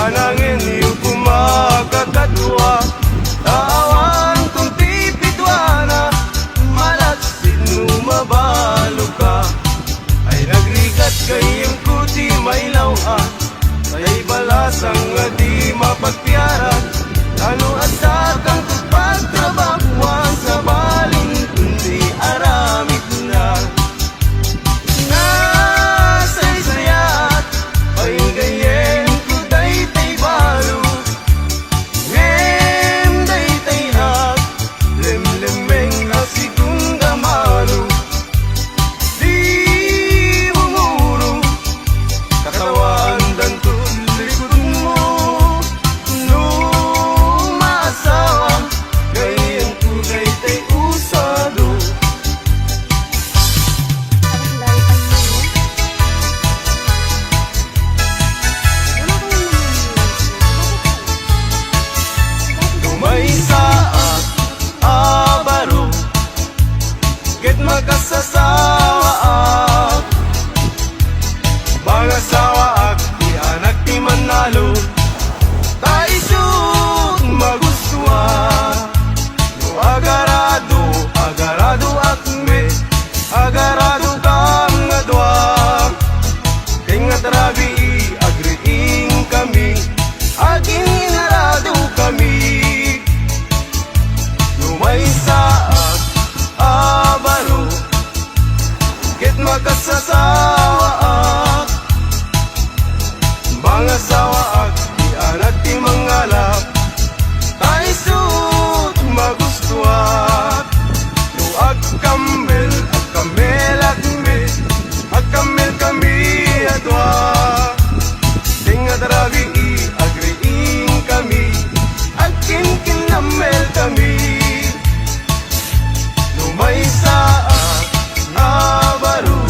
Anangin yung kumakakadwa, tawan kung tipidwana, malaksin lumabalo ka. Ay nagrigat kayong kuti may lawa, ay balasang nga di mapagpiara. Ano asa kang pagtrabahuan sa baling kundi aramid na. Nasaysayat ay gayen ko daytay balo, ngem daytay hak lemlemeng asikong gamalo. Di mumuro katawan dan likod mo, lumasawa gayen ko daytay usado. Lumay saat abaro, ket makasasawa ak, bangasawa ak, di anak ti manalo, taisut magustua. No agarado, agarado akme, agarado kam nga dua, tingat rabi agriing kami, aging inarado kami. Lumay saat abaro, ket makasasawa ak, bangasawa ak, di anak ti mangalap, taisut magustuat. No agkamel, agkamel akme, agkamel kami adwa, tingat rabi agriing kami, agkin kinamel kami. Lumay saat abaro,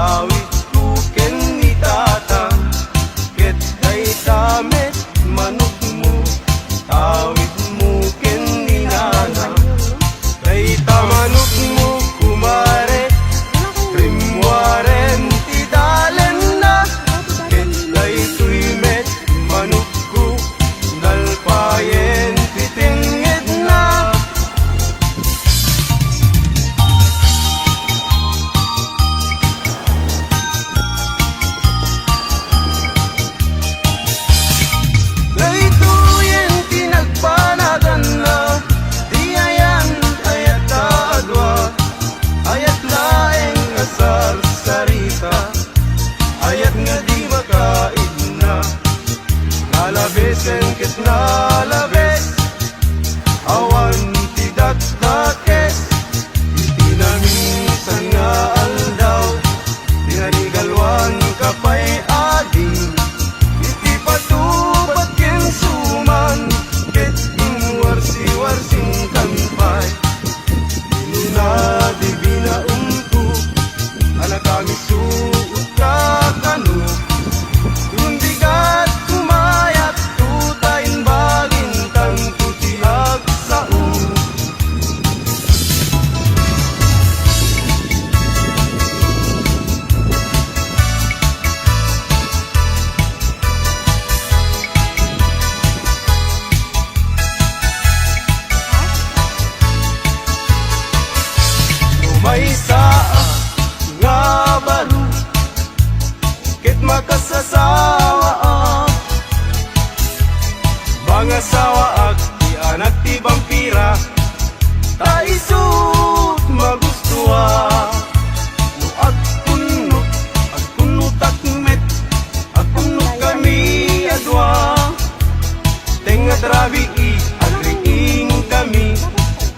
awit ko ken ni tatang ket kay damit manok mo awit mo ken ni nanang kay tamanok mo kumare rimwaren ti dalen na ket kay tuimet manok ko nalpayen ti tinged na Laytuyen tinagpanagan na di ayan ayat adwa ayat laeng asar sarita ayat nga di makaid na nalabesen ket nalabes awan ti dakdakes itinaminsan nga aldaw tinanigalwan kapay ading iti patupat ken suman ket inwarsi-warsing kampay inuna di binaumko ala kami suot ka kanu tundigat kumayat tutayin bagin tang tutiag sa may saa nga baro ket makasasawa bangasawa ak di anak ti vampira ta isut magustuha no at kunno takmet at kunno kami adwa tenga trabi i agriing kami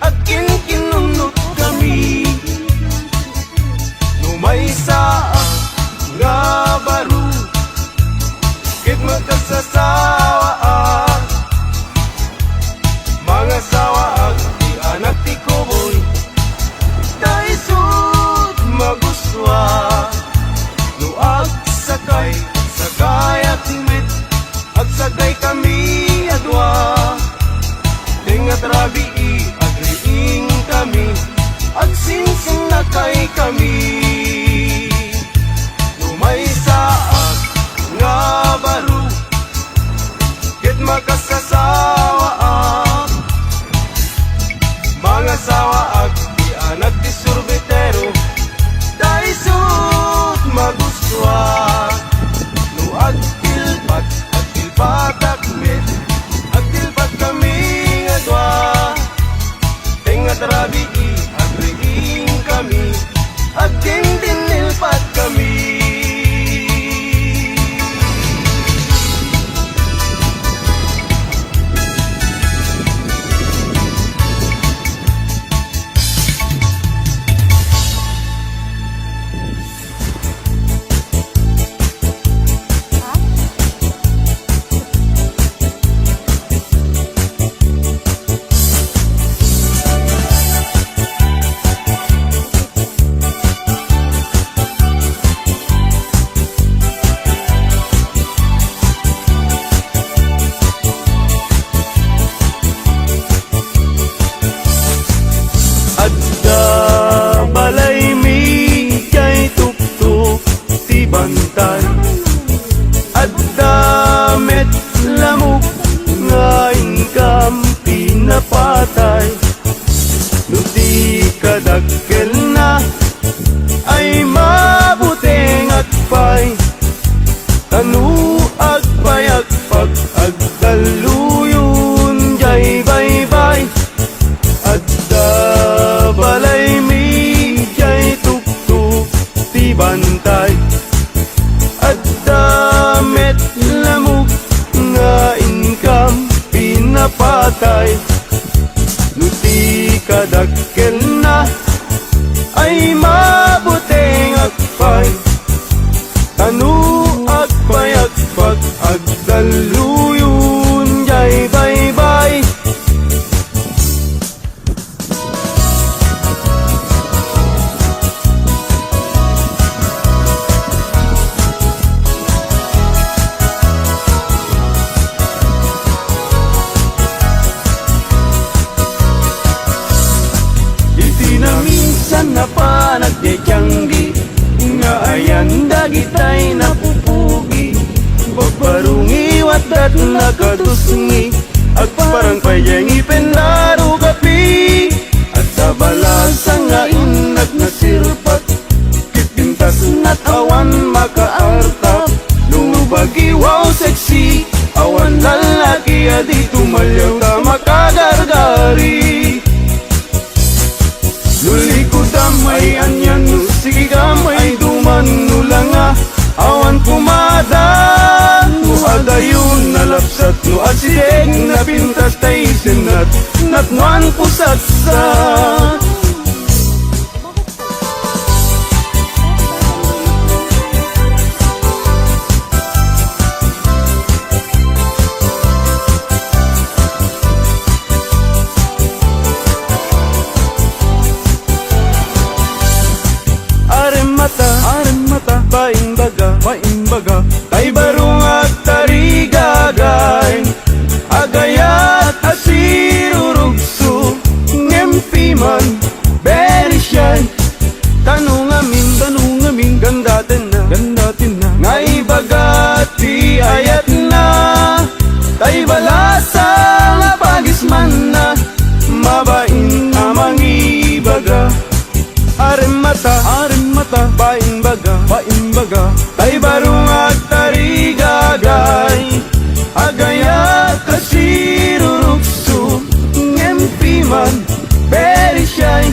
at kinkinunot kami may saa nga baro ket magkasasawa mga sawa di anak ti koboy daisut magustuha no agsakay at met agsakay kami adwa tenga trabi i agriing kami agsinsing na kay kami may saak nga baro ket makasasawa mga sawa ak di anak ti surbetero daisut magustuha no agtilpat akmet agtilpat kami adwa tenga trabi i agriing kami agdindinilpat kami bantay at damit lamok nga ingkam pinapatay no di kadagkel na ay mabuteng agpay tanu agpayagpag agdaluyon jay baybay at balay mi jay tuktuk ti bantay at damit lamok nga income pinapatay no di kadagkel na ay mabuteng agpay tanu agpayagpag agdaluyon jay baybay kat nakatusngi ag parang payeng ipendaro gapi at sa balasa nga inag nasirpat kitpintas nat awan makaartap lumubagi wow sexy awan lalaki adi tumalyaw ta makagargari lulikod damay anyan sige gamay duman nulanga awan pumada no adayon nalapsat no asideg na pintas tay senat natnuan pusat sa mata paimbaga tay barong at tarigagay agayat asirurugso ngempiman very shy tanong aming gandatin na ngay bagati ayat na tay balasa mapagisman na mabain amang ibaga Aremata, paimbaga tay barong at tarigagay agayat kasirurukso ngempiman very shy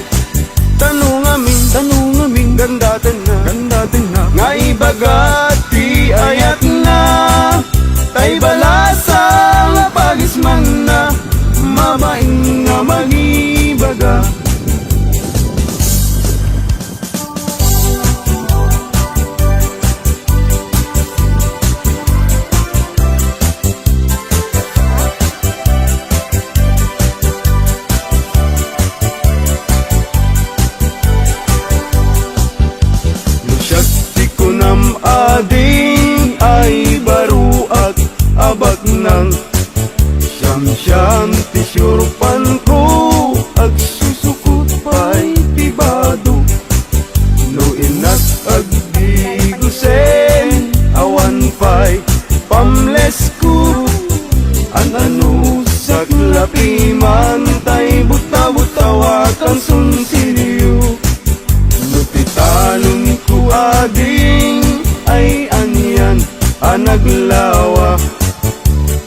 tanong aming gandatin na ngay bagati ayat na tay balasa mapagisman na mabaing nga magibaga ading ay baruak abag ng siyam tisyurpan ko ag susukot pa'y tibado no inas ag digusen awan pa'y pamles ko an ano sa klapiman tay buta-butawakan sunsilyo no titalon ko ading ay anyan anaglawa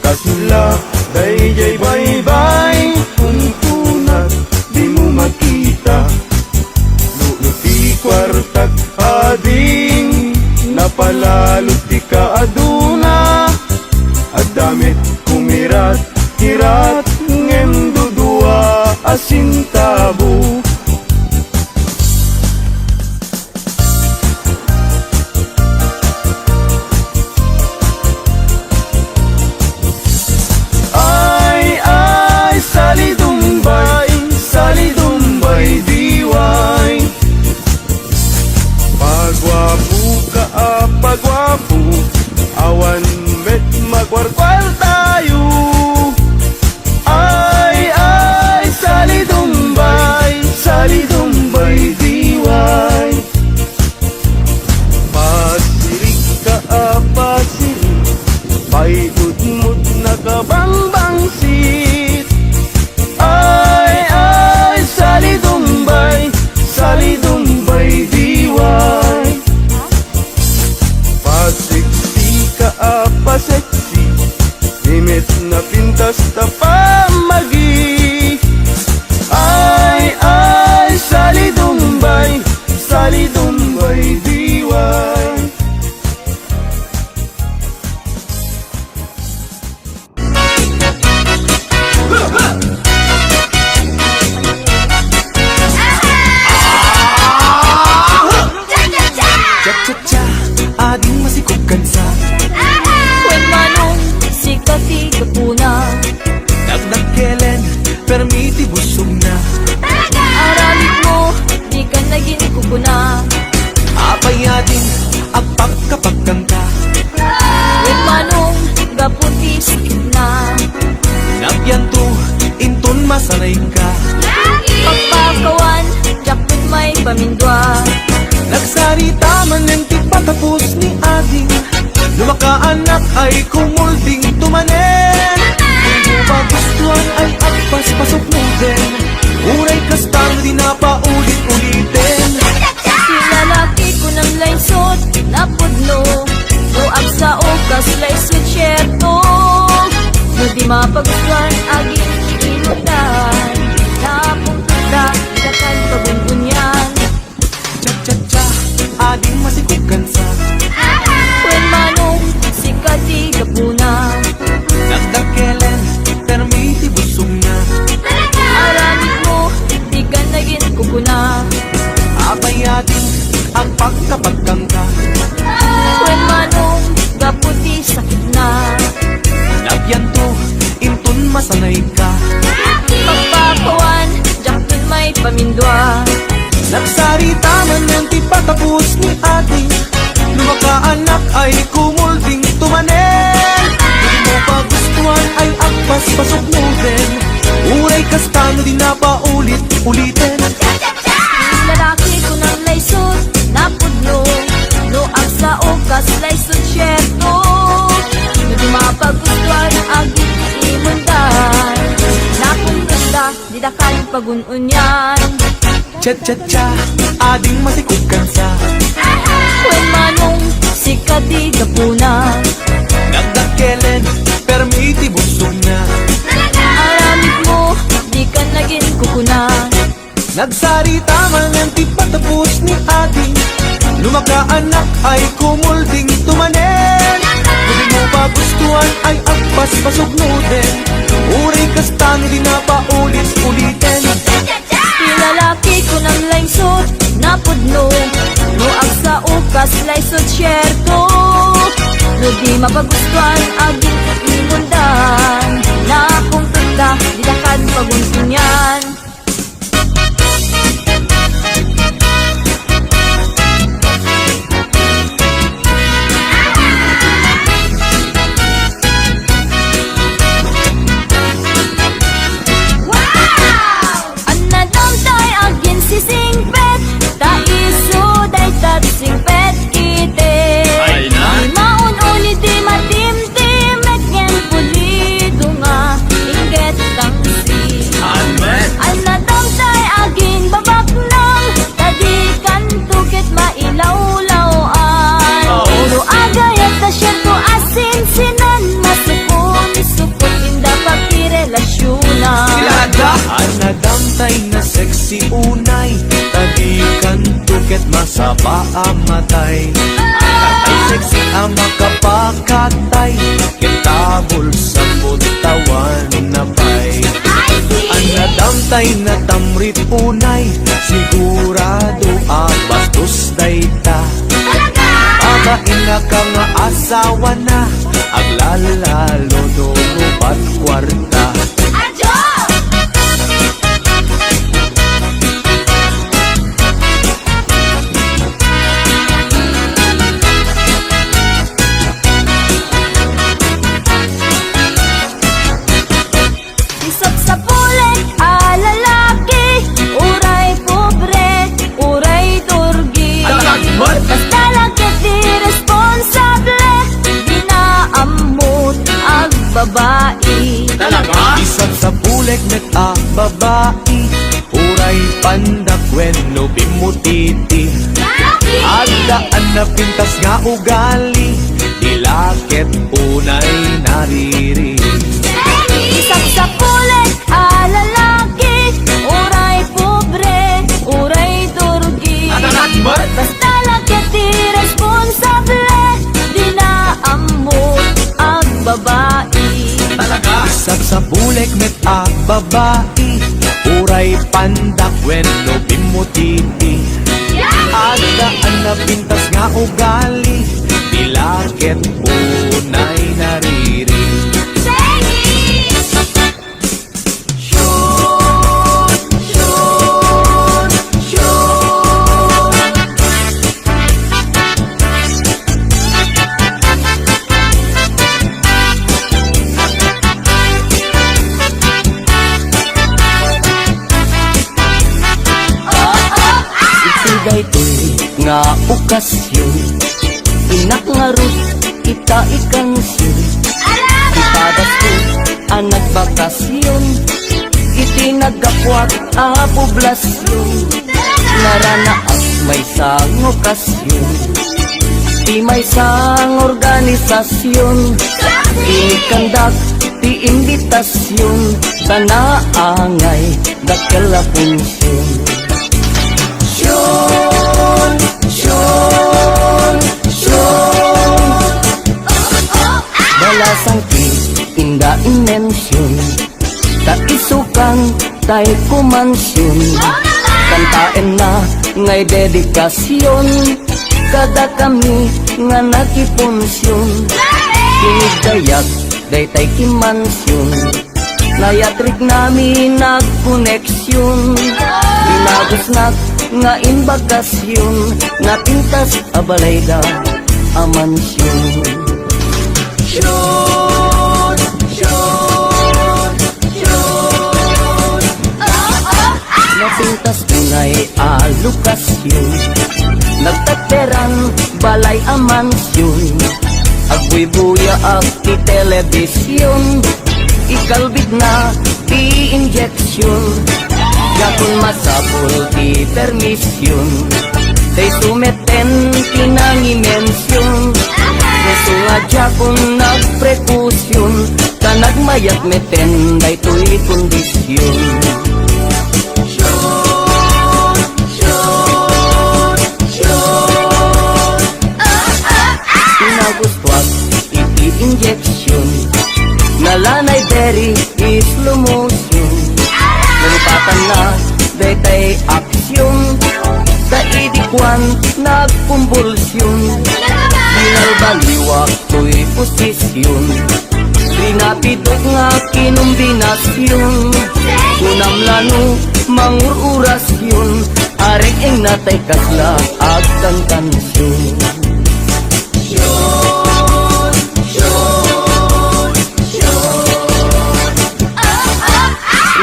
kasla dayjay bye-bye kung tunat di mo makita luti kwartak ading napalalot di ka aduna adamit kumirat hirat ngem dudua asintabo pagwapo awan met magwarkwal tayo ay salidumbay diway pasirig ka pasirig paikot-mot na kabangbangsit ay salidumbay diway pasiksi ka paseksi limit na pintas ta pamagi ay salidumbay diway Cha-cha-cha, ading masikog kansa When manong sikati kapuna Dagdag kelen, permiti busog na Aramid mo, di ka naging kukuna Apay ading, apagkapagkanta When manong gaputi sikit na Nabyanto, inton masanay ka Pagpakawan, jakot may pamindwa Nagsarita man ng patapos ni ading Lumakaanak ay kumulding tumanen. Kung magustuhan ay agpas pasok mo din. Uray kastan di na paulit-ulitin. Lalaki ko ng laysot na pudno, luag sa okas laysot syerto. No di mapagustuhan aging inutan, napunta dakan pagungunyan. Cha-cha-cha, ading masikugan sa When manong sikati kapuna, nagdakelen, permiti busog na. aramid mo, di ka naging kukuna. Abayatin ang pagkapagkangka. When manong gaputi sakit na, Nagyanto, intun masanay ka. pagpapawan, jakin may pamindwa. Nagsarita man ng di patapos ni ate. Lumakaanak ay kumulding tumanen. Hindi mo pagustuhan ay agpas pasok mo din. Uray kastano di na paulit-ulitin. Lalaki ko ng laysot na pudno, luag sa okas laysot syerto. No di mapagustuhan aging imundan, napunta di dakan pagununyan. Cha-cha-cha, ading matikugan sa When manong sikati kapuna, nagdakelen, permiti busog na. aramid mo, di ka naging kukuna. Nagsarita man ng di patapos ni ate. Lumakaanak ay kumulding tumanen. Kung di mo pagustuhan ay agpas pasok mo din. Uray kastano di na paulit-ulitin. Lalaki ko ng laysot na pudno, luag sa ukas laysot syerto. No di mapagustuhan aging imundan, napunta di dakan paguntunyan. Anadam tay agin si singpet, ta iso day tat singpet ite. Ay na? Di maun ulit di matim-tim, etngen pulido nga, inget kang si. Almet Anadam tay agin babak nang, tadi kan tukit mailawlawan. Ulo agayat ta syerto asin sinan, masukon isukot inda pagkirelasyonan. Anadamtay na sexy unay. Tagikan tuket masaba amatay. Tatay sexy ang makapakatay. Kitabol sa butawan na pay. Anadamtay na tamrit unay. Sigurado bastos dayta. Pabain na ka nga asawa na. Aglalalo durupat kwarta. Isap sa pulit, lalaki, uray pobre, uray turgi. Basta lagit di responsable, di naamot ang babae. Isang sa pulek babae. Uray pandak wenno bimutiti. Agdaan na pintas nga ugali. Dilakit unay nariri. Isap sa pulit, lalaki, uray pobre, uray turgi. Basta lagit di responsable, di naamot ang babae. Isang sa pulek babae. Uray pandak wenno bimutiti. Agdaan na pintas nga ugali. Dilakit unay nariri. Daytoy nga okasyon, inak nga rut kita ikan sir. Padas ko ang nagbakasyon, itinagakwat a poblasyon. Naranaas may sang okasyon, di may sang organisasyon, inikandak ti imbitasyon, tanaangay dakela punsyon. Syon, syon, syon, balasang ti inda inensyon, ta isukan tay kumansyon, kantaen na ngay dedikasyon, kada kami nga nakipunsyon, kinigdayak daytay kimansyon, nayatrik nami nagkoneksyon, binagos na nga inbakasyon, napintas abalay da amansyon. Syon, syon, syon, napintas tunay alokasyon, nagtateran balay amansyon, agbuy-buya ak ti telebisyon, ikalbit na ti injeksyon, yakon masapul ti permisyon, tay sumeten tinangimensyon, gusto nga jakon nagprekusyon, ka nagmayat meten daytoy kondisyon. Gustuat iti injection, nalanay deri is slow motion, nalipatan na daytay aksyon, sa idikwan nagkumbulsyon, binalbaliwak to'y posisyon, rinapidok nga kinumbinasyon, kunamlano mangururasyon, arek eng natay kasla agkan kansyon.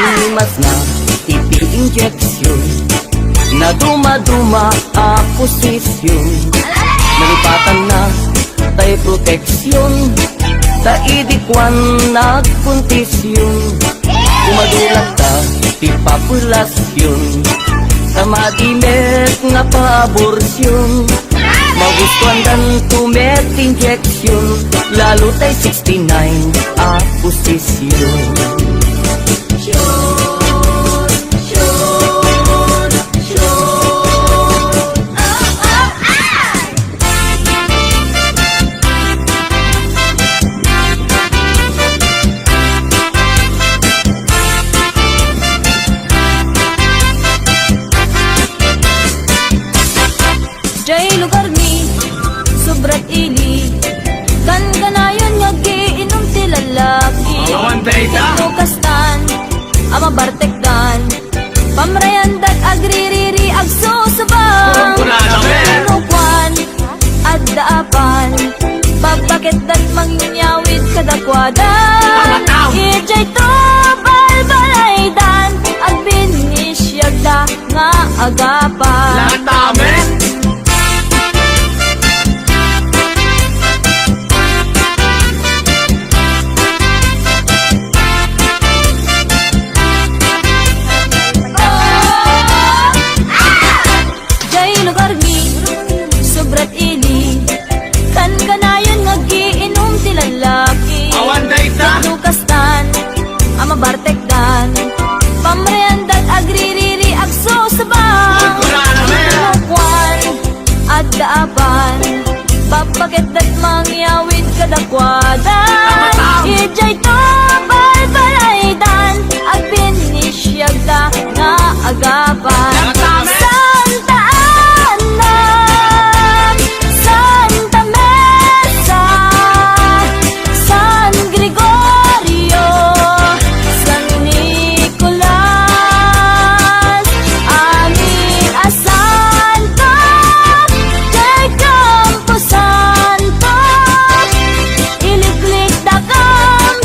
Inimas na iti injeksyon, na duma-duma a posisyon, nalipatan na tay proteksyon, ta idikwan nagkontisyon, kumadulat ta ti populasyon, sa madimet nga paaborsyon, magustuhan dan tumet injeksyon, lalo tay 69 a posisyon. Jay lugar mi, sobrat ili, kan kanayon nga giinom ti lalaki. Kastan, ama bartekdan, pamrayandag agririri agsusubang, pinukwan, at daapan, babakit dat mangyawid kadakwadan, ijay to balbalaydan, at binisyag da nga agapan. Bartekdan, pamreandat agririri agsusabang, pinukwan at daapan, papaget dat mangyawid kadakwadan, ijay to balbalaydan, ag binisyag da nga agapan. Santa Ana, Santa Mesa, San Gregorio, San Nicolas, aming asanto, kay Campo Santo, iliklik dakam,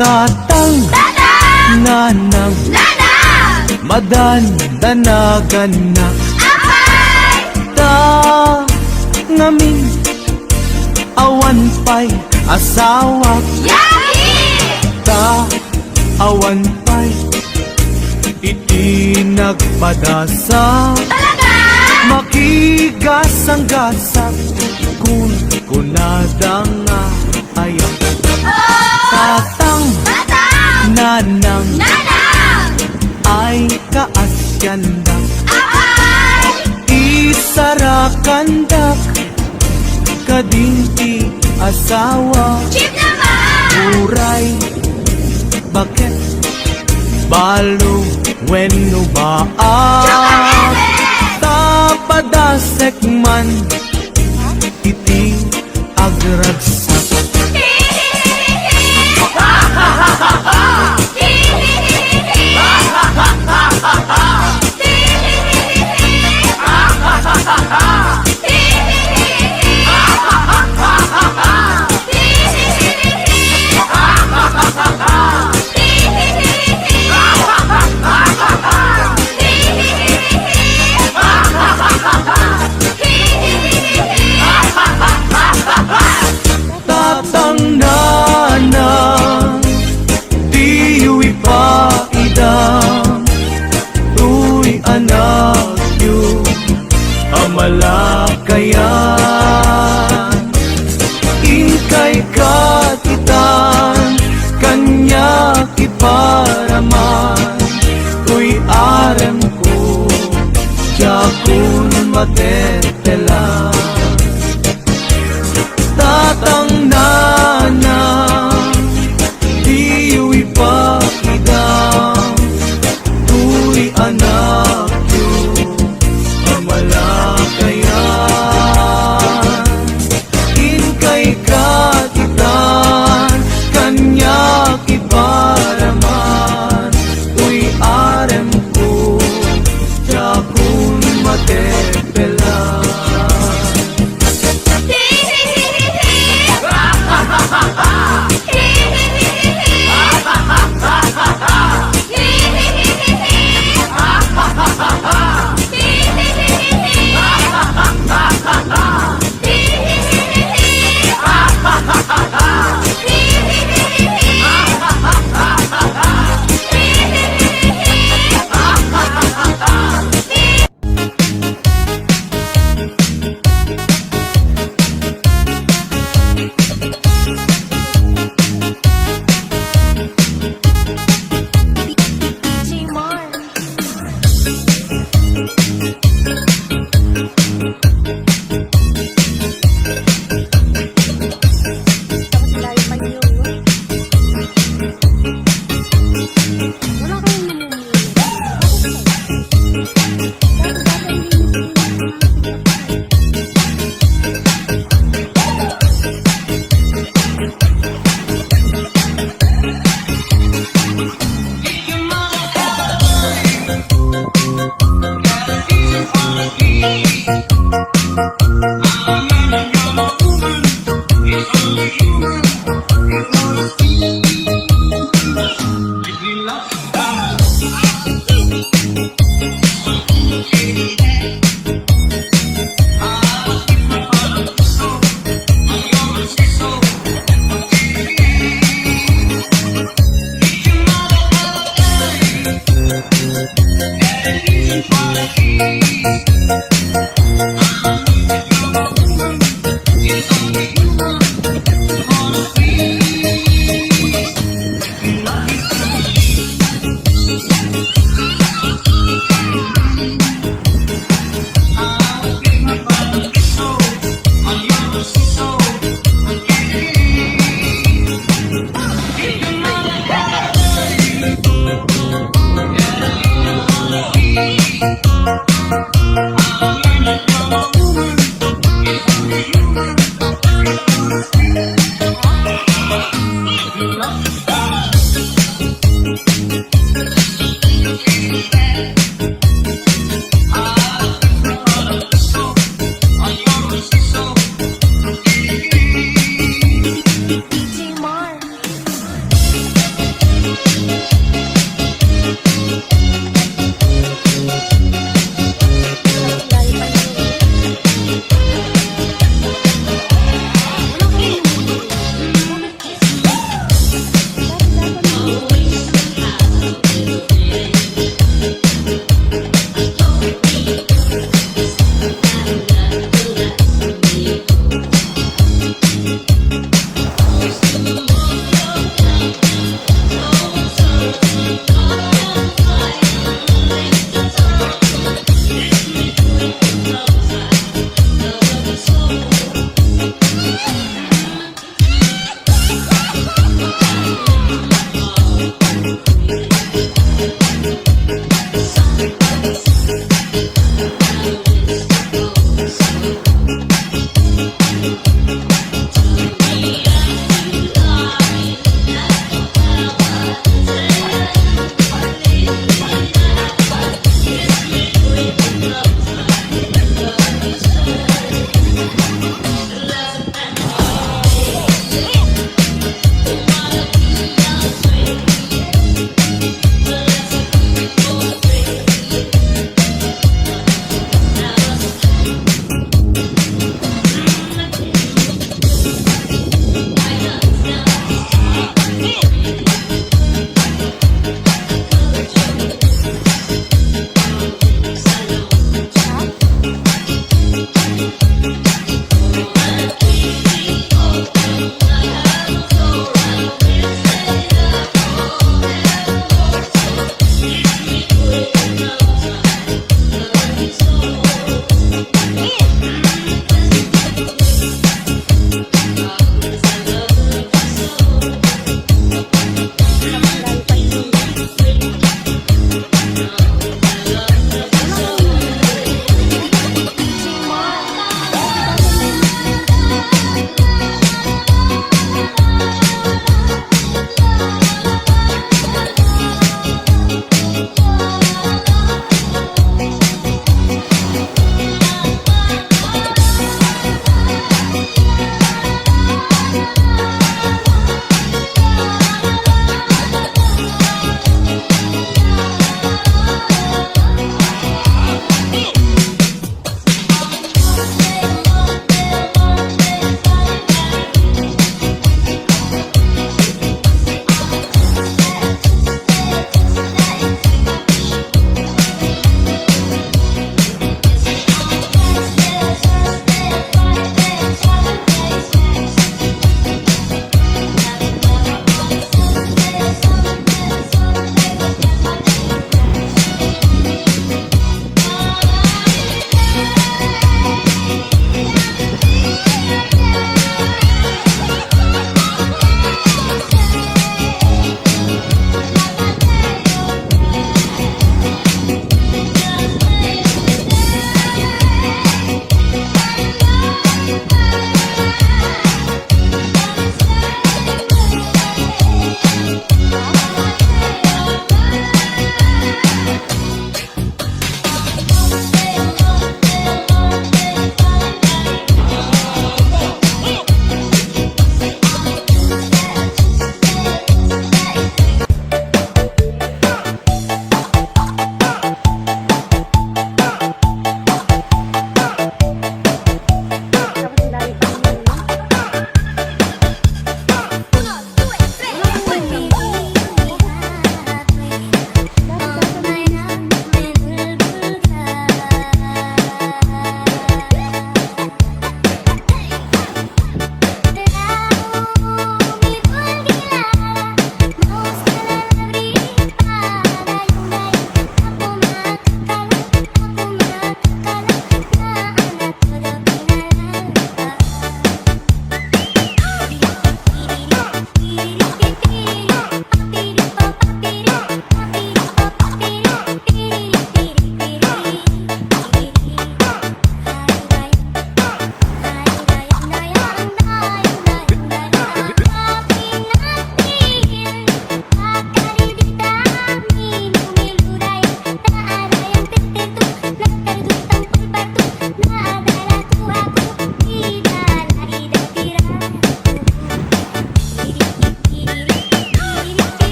Tatang, Tatang! nanang, Nanang! madandanagan na. Apay! Ngamin, awan pa'y asawa. Yaki! Awan pa'y iti nagpadasa. Talaga! Makigasang-gasang kung kunadang nga ayaw. Tatang, Tatang! nanang, Nanang! ay kaasyanda. Apay! Isarakandak kadinti asawa. Chip naman! Uray, bakit balo wenno ba tapadasek man iti agragsak. Tatang nanang, diyo ipaidang, tuy anak yu, amalakayan. Inkay katitan, kanya kiparaman, tuy arem ko, jakun matetela. Tatang nanang, diyo ipakidang, tuy anak yu, amalakayan. Inkay katitan, kanya kiparaman, tuy arem ko, jakun matepela.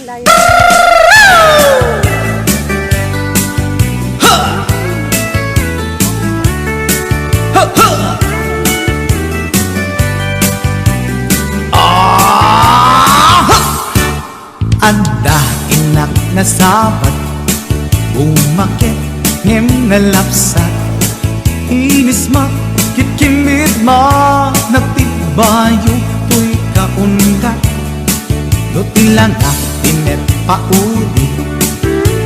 Anda inak na sapat umakit ngem na lapsat inis ma kikimit ma nagtibayo tuy kaungat luti lang tinet pauli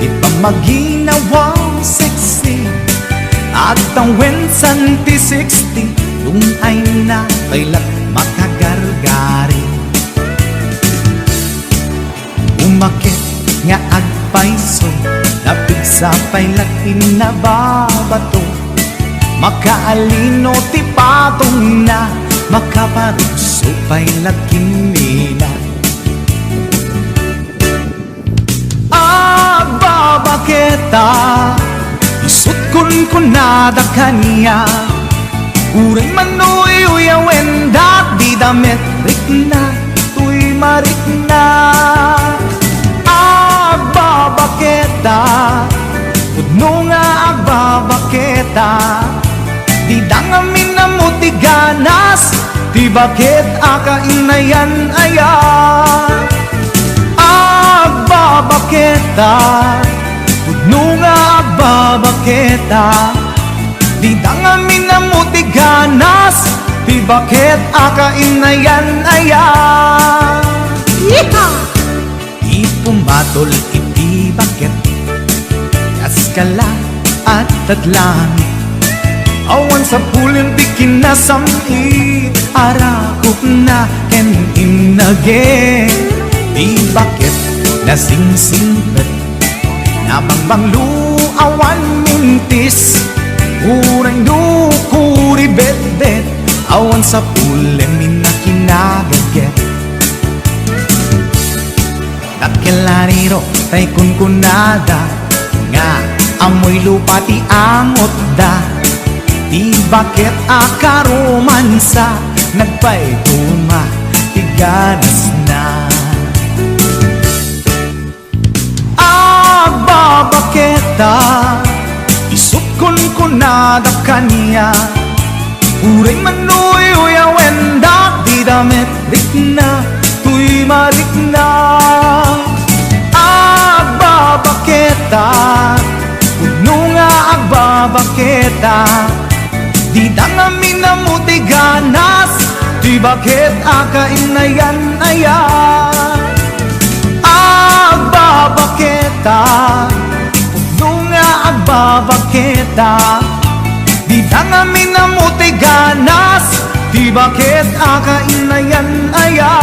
ipa maginawang sexy at ang wensan ti 60 lung ay na kailat makagargari umakit nga agpaiso napigsa pa'y lakin na babato makaalino ti patong na makaparuso pa'y lakin nila babaketa isut kun nada kanya uray manoy uyawen di damit rikna tuy marikna agbabaketa udno nga agbabaketa di dangamin na mo ti ganas ti bakit akainayan aya agbabaketa udno nga agbabaketa di dangamin na mo ti ganas ti bakit akainayan aya ipumatol iti bakit kaskala at tadlangit awan sa pulin ti kinasamit arakop na ken inage di bakit nasingsingpet nabangbanglu awan mintis urang dukuri bet-bet awan sa pulin minakinagaget Nakilariro tay kunkunada nga amoy lupa ti angot da di bakit akaromansa nagpay tuma ti ganas na agbabaketa isut kunkunada kanya uray manoy uyawen di damit rikna tuy marikna agbabaketa udno nga agbabaketa di dangamin na mo ti ganas di bakit akainayan aya agbabaketa udno nga agbabaketa di dangamin na mo ti ganas di bakit akainayan aya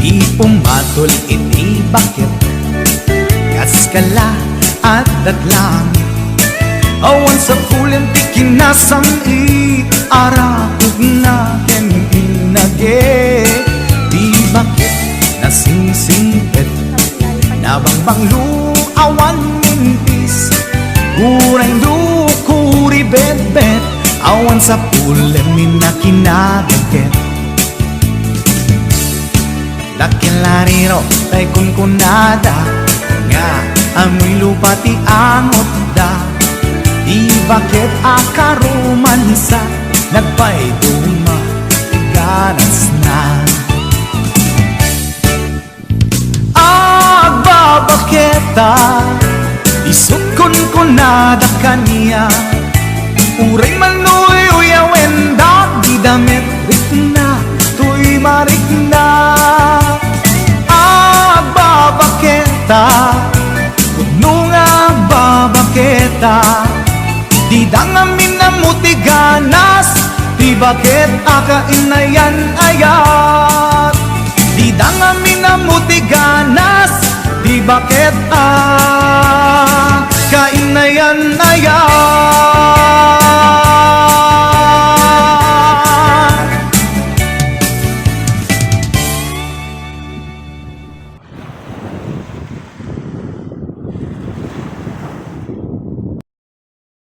ipumatol iti bakit kaskala at datlangit awan sa pulin ti kinasamit arakog na ken inage di bakit nasingsingpet nabangbanglu awan mintis urang dukuri bet-bet awan sa pulin minakinagaget Nakilariro tay kunkunada nga amoy lupa ti angot da di bakit akaromansa nagpay duma ganas na agbabaketa isut kunkunada kanya uray manoy uyawen di damit rikna tuy marikna agbabaketa udno nga agbabaketa di dangamin na mo ti ganas di bakit akainayan ayat di dangamin na mo ti ganas di bakit akainayan ayat